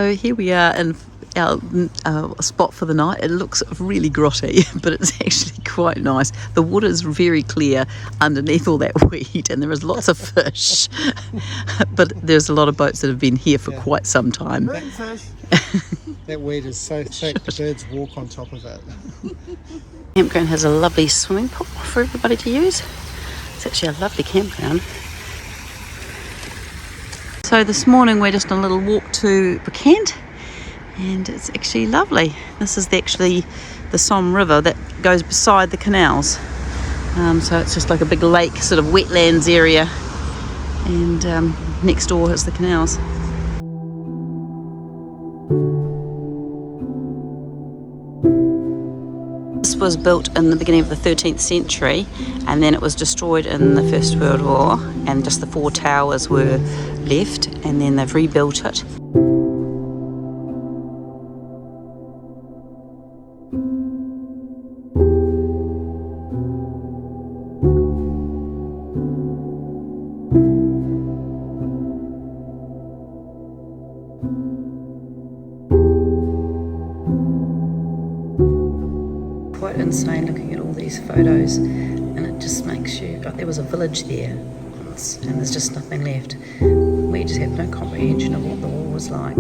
So here we are in our spot for the night. It looks really grotty, but it's actually quite nice. The water is very clear underneath all that weed, and there is lots of fish. But there's a lot of boats that have been here for quite some time. That weed is so thick, the birds walk on top of it. Campground has a lovely swimming pool for everybody to use. It's actually a lovely campground. So this morning we're just on a little walk to Kent, and it's actually lovely. This is actually the Somme River that goes beside the canals. So it's just like a big lake, sort of wetlands area, and next door is the canals. This was built in the beginning of the 13th century, and then it was destroyed in the First World War, and just the 4 towers were left, and then they've rebuilt it. Quite insane looking at all these photos, and it just makes you, like, there was a village there once and there's just nothing left. We just have no comprehension of what the war was like.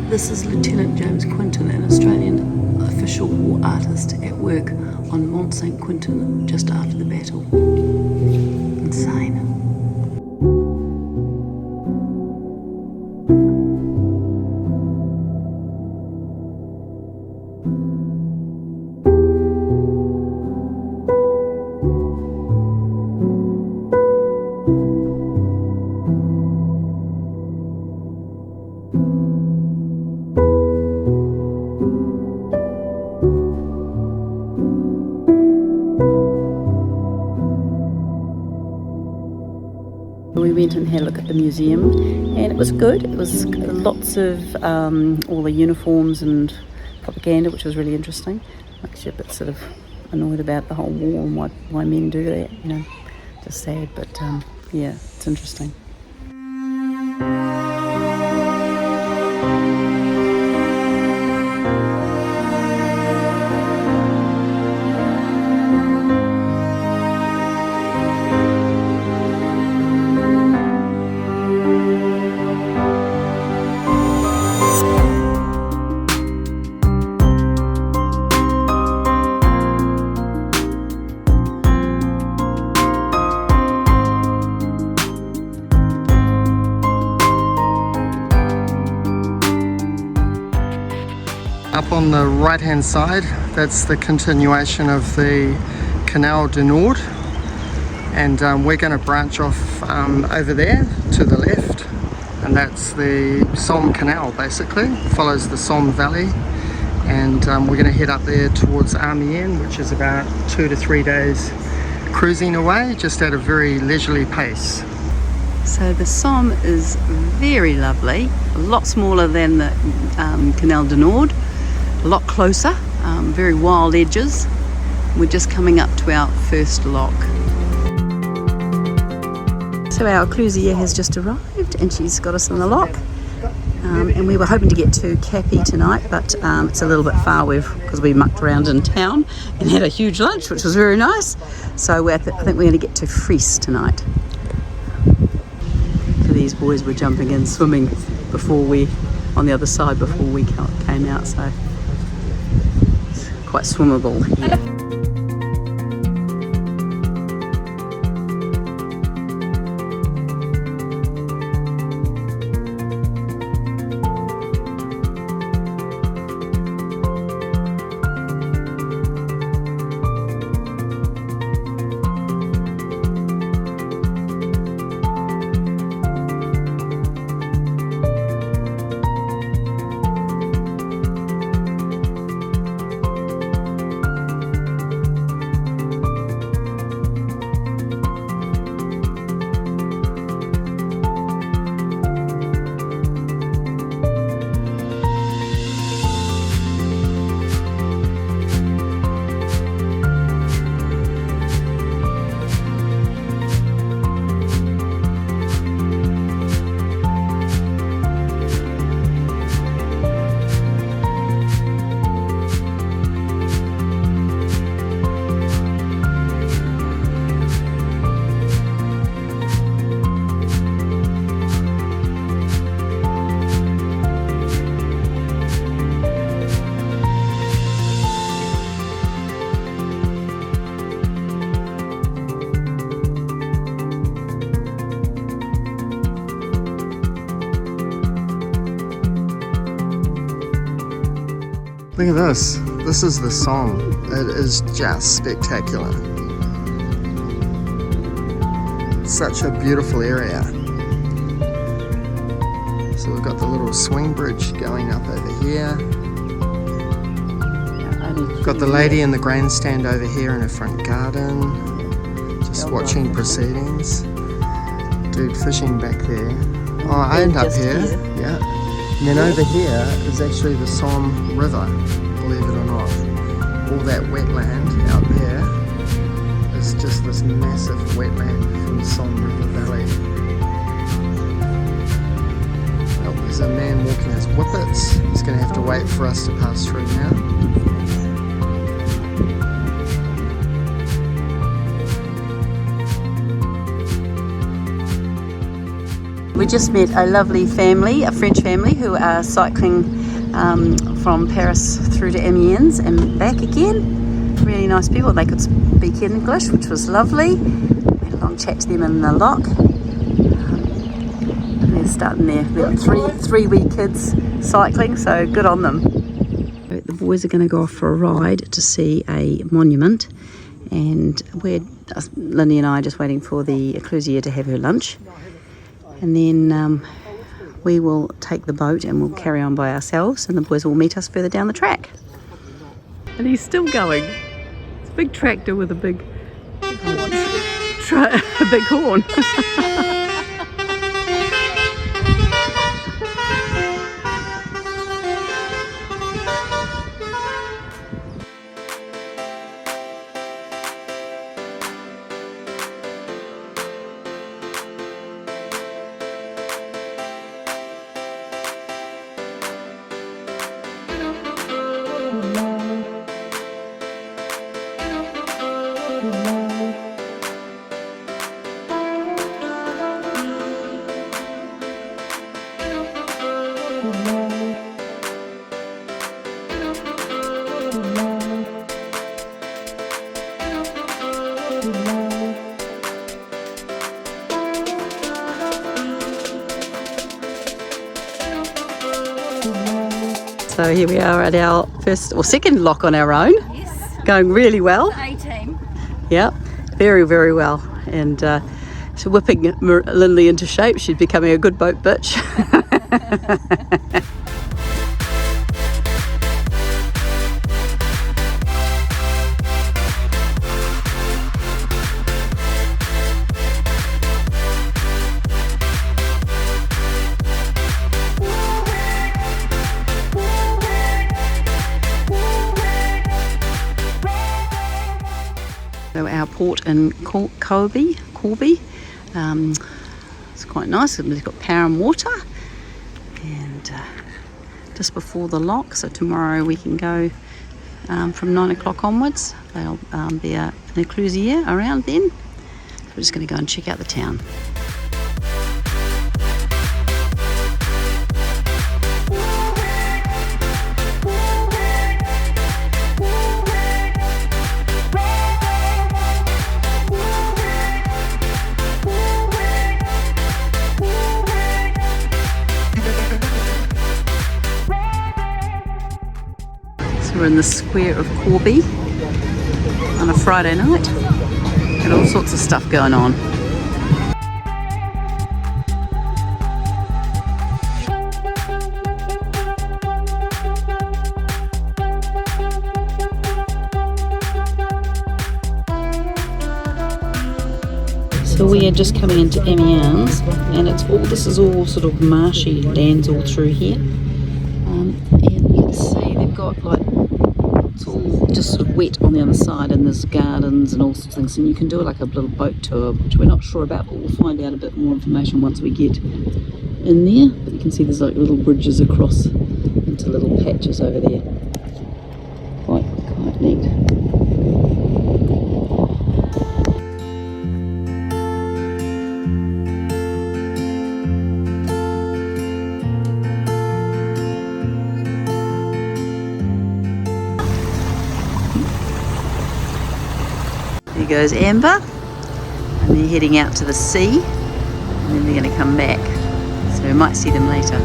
This is Lieutenant James Quinton, an Australian official war artist at work on Mont St. Quentin just after the battle. Insane. We went and had a look at the museum, and it was good. It was lots of all the uniforms and propaganda, which was really interesting. Makes you a bit sort of annoyed about the whole war and why men do that, you know. Just sad, but yeah, it's interesting. Up on the right hand side, that's the continuation of the Canal du Nord, and we're going to branch off over there to the left, and that's the Somme Canal. Basically follows the Somme Valley, and we're going to head up there towards Amiens, which is about 2 to 3 days cruising away, just at a very leisurely pace. So the Somme is very lovely, a lot smaller than the Canal du Nord, a lot closer, very wild edges. We're just coming up to our first lock. So our cruisier has just arrived, and she's got us in the lock. And we were hoping to get to Cappy tonight, but it's a little bit far because we mucked around in town and had a huge lunch, which was very nice. So I think we're going to get to Fries tonight. So these boys were jumping in, swimming on the other side before we came out, so it's quite swimmable here. Look at this. This is the Somme. It is just spectacular. Such a beautiful area. So we've got the little swing bridge going up over here. Got the lady in the grandstand over here in her front garden, just watching proceedings. Dude fishing back there. Oh, I end up here. Yeah. And then over here is actually the Somme River, believe it or not. All that wetland out there is just this massive wetland from the Somme River Valley. Well, there's a man walking his whippets. He's going to have to wait for us to pass through now. We just met a lovely family, a French family, who are cycling from Paris through to Amiens and back again. Really nice people. They could speak English, which was lovely. We had a long chat to them in the lock. They're starting their three wee kids cycling, so good on them. The boys are going to go off for a ride to see a monument, and Lindy and I are just waiting for the Ecclesia to have her lunch. And then we will take the boat and we'll carry on by ourselves, and the boys will meet us further down the track. And he's still going. It's a big tractor with a big horn. So here we are at our second lock on our own. Yes. Going really well. The A-team. Yeah, very, very well. And so whipping Lindley into shape. She's becoming a good boat bitch. So our port in Corby. It's quite nice. We've got power and water, and just before the lock. So tomorrow we can go from 9 o'clock onwards. There'll be an ecclesia around then. So we're just going to go and check out the town. We're in the square of Corby on a Friday night. Got all sorts of stuff going on. So we are just coming into Amiens, and this is all sort of marshy lands all through here. And you can see they've got it's all just sort of wet on the other side, and there's gardens and all sorts of things, and you can do like a little boat tour, which we're not sure about, but we'll find out a bit more information once we get in there. But you can see there's like little bridges across into little patches over there. Quite neat. There goes Amber, and they're heading out to the sea, and then they're going to come back, so we might see them later.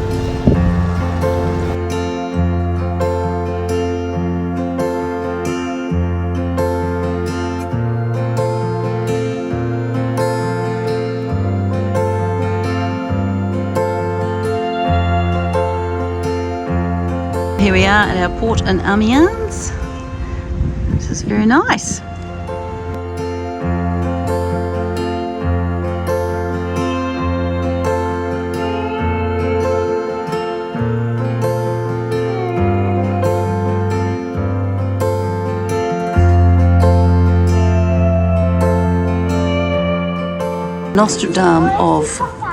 Here we are at our port in Amiens. This is very nice. Notre Dame of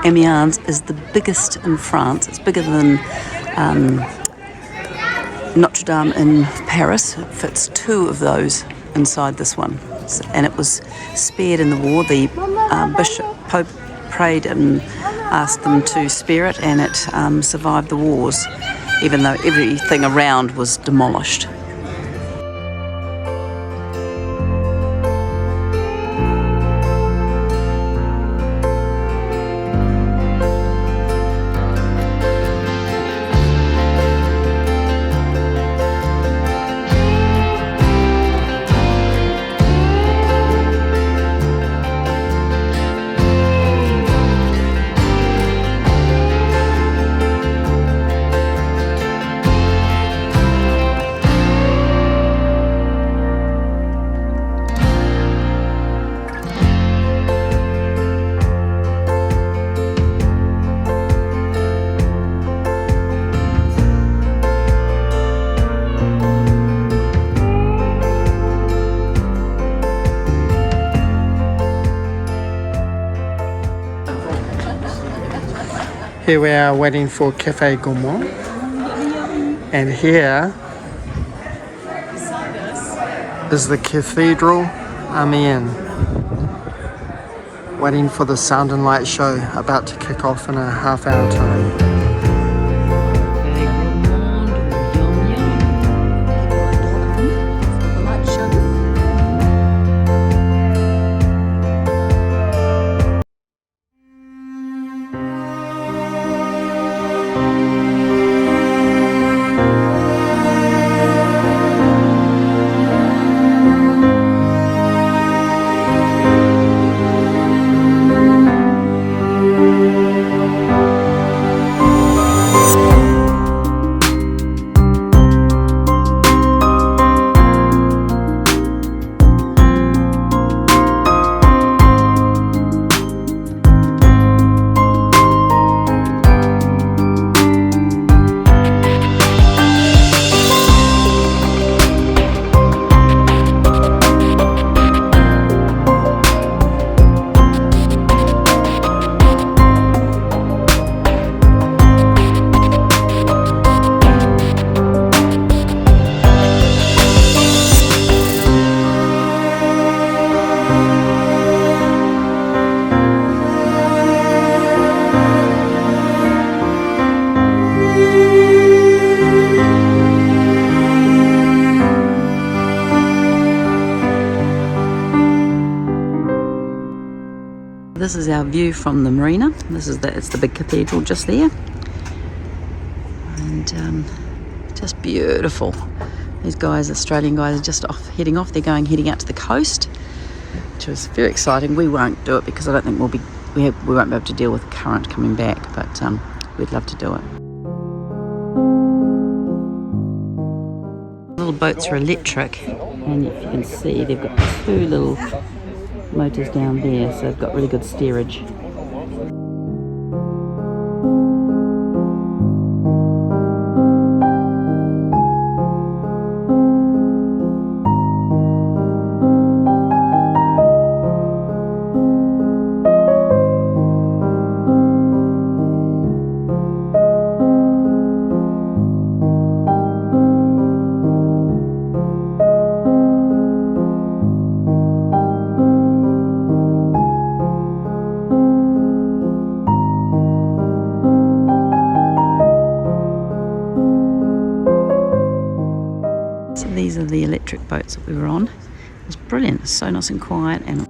Amiens is the biggest in France. It's bigger than Notre Dame in Paris. It fits 2 of those inside this one. And it was spared in the war. The Pope prayed and asked them to spare it, and it survived the wars, even though everything around was demolished. Here we are waiting for Cafe Gourmand, and here is the Cathedral Amiens, waiting for the sound and light show about to kick off in a half-hour time. This is our view from the marina. It's the big cathedral just there, and just beautiful. These guys, Australian guys, are just heading off. They're heading out to the coast, which is very exciting. We won't do it because I don't think we won't be able to deal with the current coming back, but we'd love to do it. Little boats are electric, and if you can see, they've got 2 little motors down there, so they've got really good steerage. These are the electric boats that we were on. It was brilliant, it's so nice and quiet, and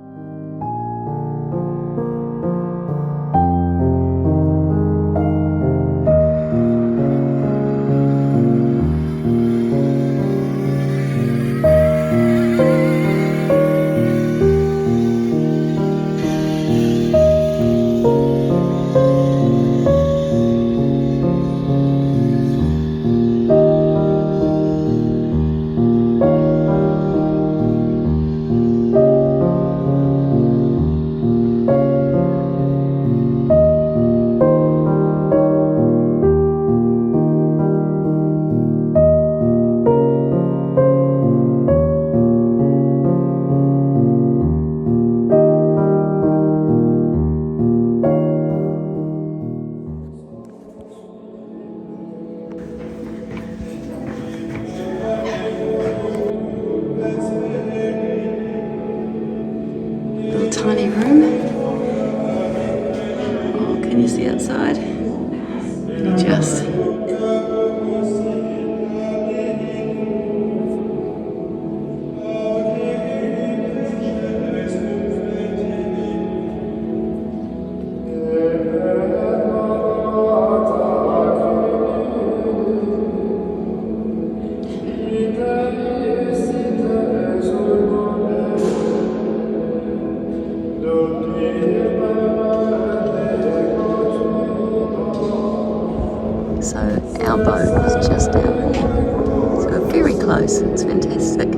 nice. It's fantastic.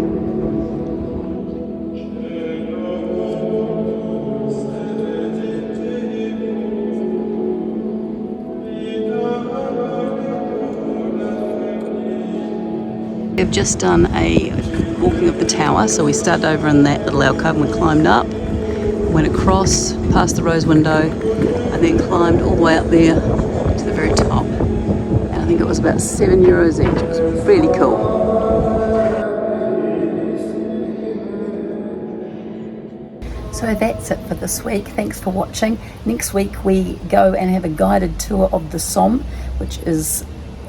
We've just done a walking of the tower, so we started over in that little alcove and we climbed up, went across past the rose window, and then climbed all the way up there to the very top. And I think it was about €7 each. It was really cool. So that's it for this week. Thanks for watching. Next week we go and have a guided tour of the Somme, which is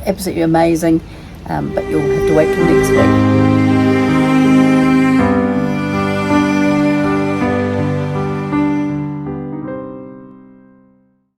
absolutely amazing. But you'll have to wait till next week.